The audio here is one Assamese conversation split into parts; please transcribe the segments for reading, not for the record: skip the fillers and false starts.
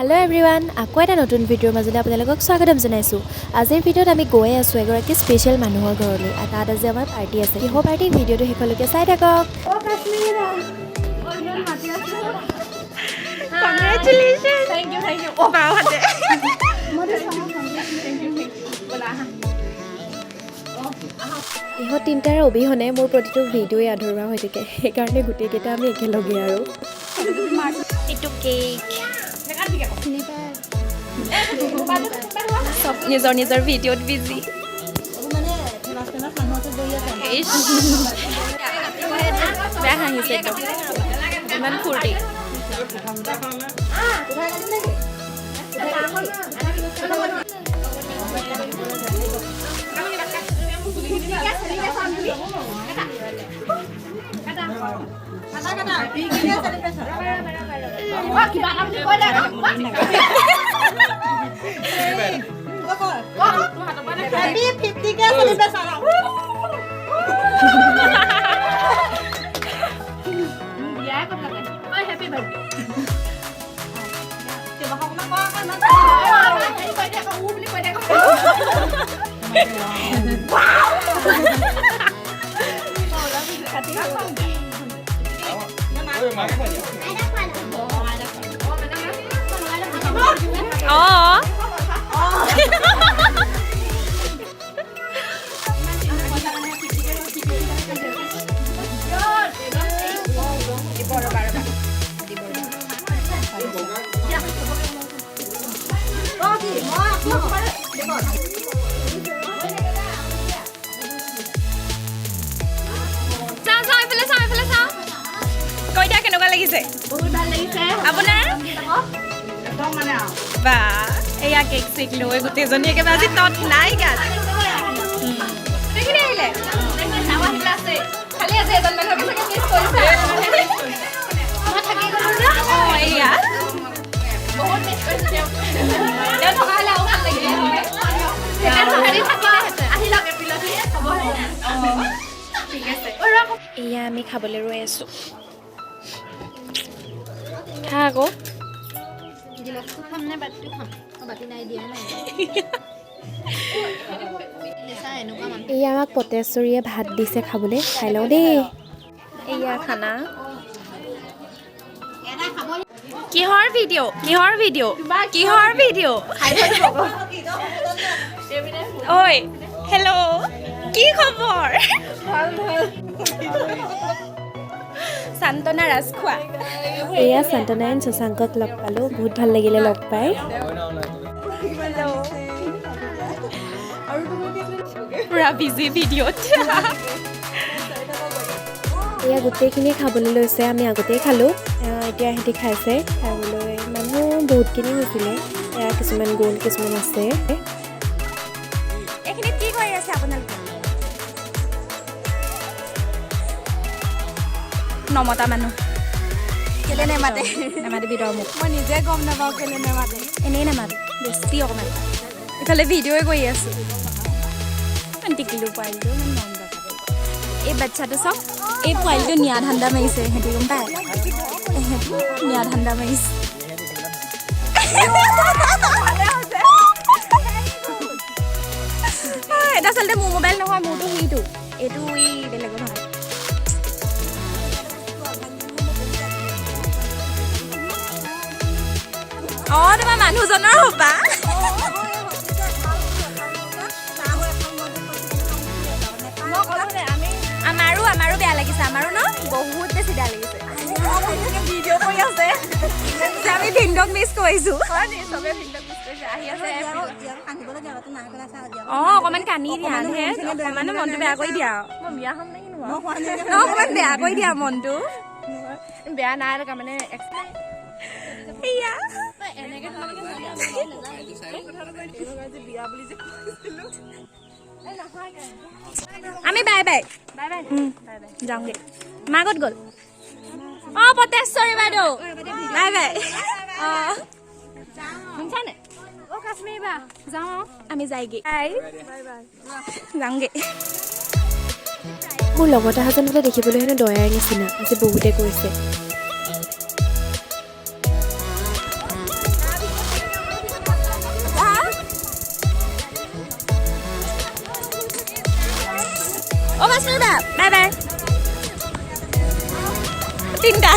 Hello everyone, আকৌ এটা নতুন ভিডিঅ'ৰ মাজলৈ আপোনালোকক স্বাগতম জনাইছো। আজিৰ ভিডিঅ'ত আমি গৈ আছো এগৰাকী স্পেশাল মানুহৰ ঘৰলৈ। তাত আজি আমাৰ পাৰ্টি আছে। কিহৰ পাৰ্টি ভিডিঅ'টো শেষলৈকে চাই থাকক। Congratulations. Thank you. Oh, wow. ইহঁত তিনিটাৰ অবিহনে মোৰ প্ৰতিটো ভিডিঅ'ই আধৰুৱা হৈ থাকে। সেইকাৰণে গোটেইকেইটা আমি একেলগে আৰু এইটো কেক সব নিজৰ ভিডিঅ'ত বিজি বেয়া হাঁহিছে একদম ইমান ফূৰ্তি কেনেকুৱা লাগিছে বহুত ভাল লাগিছে আপোনাৰ একদম মানে বা এয়া কেক চেক লৈ গোটেইজনী একেবাৰে আজি তত নাই গাত দেখিলে আহিলে নামা হিলা আছে খালি আছে এজন মানুহক চাগে মিছ কৰিছে মই থাকি গলো না এয়া বহুত মিছ কৰিছে তেওঁ থকা হলে আৰু ভাল লাগিলে হয় এটা হেৰি থাকিলে আহি লগে পিলতি হ'ব ঠিক আছে এয়া আমি খাবলৈ ৰৈ আছো খা আকৌ গিলাসটো খাম নে বাতিটো খাম বাতি নাই দিয়া নাই এয়া আমাক পটেশ্বৰীয়ে ভাত দিছে খাবলৈ খাই লওঁ দেই এয়া খানা কিহৰ ভিডিঅ' ঐ হেল্ল' কি খবৰ সান্তনা ৰাজখোৱা এয়া সান্তনায়ন শশাংকক লগ পালো বহুত ভাল লাগিলে লগ পাই পুৰা বিজি ভিডিঅ'ত এয়া গোটেইখিনি খাবলৈ লৈছে আমি আগতেই খালোঁ এতিয়া সিহঁতি খাইছে খাবলৈ মানুহ বহুতখিনি হৈছিলে এয়া কিছুমান গ'ল কিছুমান আছে এইখিনিত কি কৰি আছে আপোনালোকে নমতা মানুহ কেলে নেমাতিবি তই মোক মই নিজে গম নাপাওঁ কেলে নেমাতে এনেই নেমাতে বেছি অকণমান ইফালে ভিডিঅ'ই কৰি আছোঁ টিকিলো পোৱালিটো ইমান মন দেখা এই বাচ্ছাটো চাওক এই পোৱালিটো নিয়া ধান্দা মাৰিছে সিহঁতি গম পায় নিয়া ধান্দা মাৰিছে এটা আচলতে মোৰ মোবাইল নহয় মোৰতো সেইটো এইটো ই বেলেগৰ নহয় তোমাৰ মানুহজনৰ হ'বা আমাৰো বেয়া লাগিছে আমাৰো ন বহুত বেছি বেয়া লাগিছে ভিডিঅ' কৰি আছে আমি ভিন্দক মিছ কৰিছোঁ অকণমান কান্দি দিয়া অকণমান মনটো বেয়া কৰি দিয়া অকণমান বেয়া কৰি দিয়া মনটো বেয়া নাই তাৰমানে আমি বাই বাই যাওঁগে মাগত গ'ল পটেশ্বৰী বাইদেউ বাই বাই শুনিছানে কাশ্মীৰ বা যাওঁ আমি যায়গে যাওঁগে মোৰ লগত অহাজন বোলে দেখিবলৈ হেনো দয়াৰ নিচিনা আজি বহুতে কৈছে অ' মাছৰুদা বাই বাই 3টা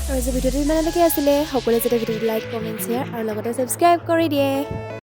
আৰু আজি ভিডিঅ'টো ইমানলৈকে আছিলে সকলোৱে যাতে ভিডিঅ'টো লাইক কমেণ্ট শ্বেয়াৰ আৰু লগতে ছাবস্ক্ৰাইব কৰি দিয়ে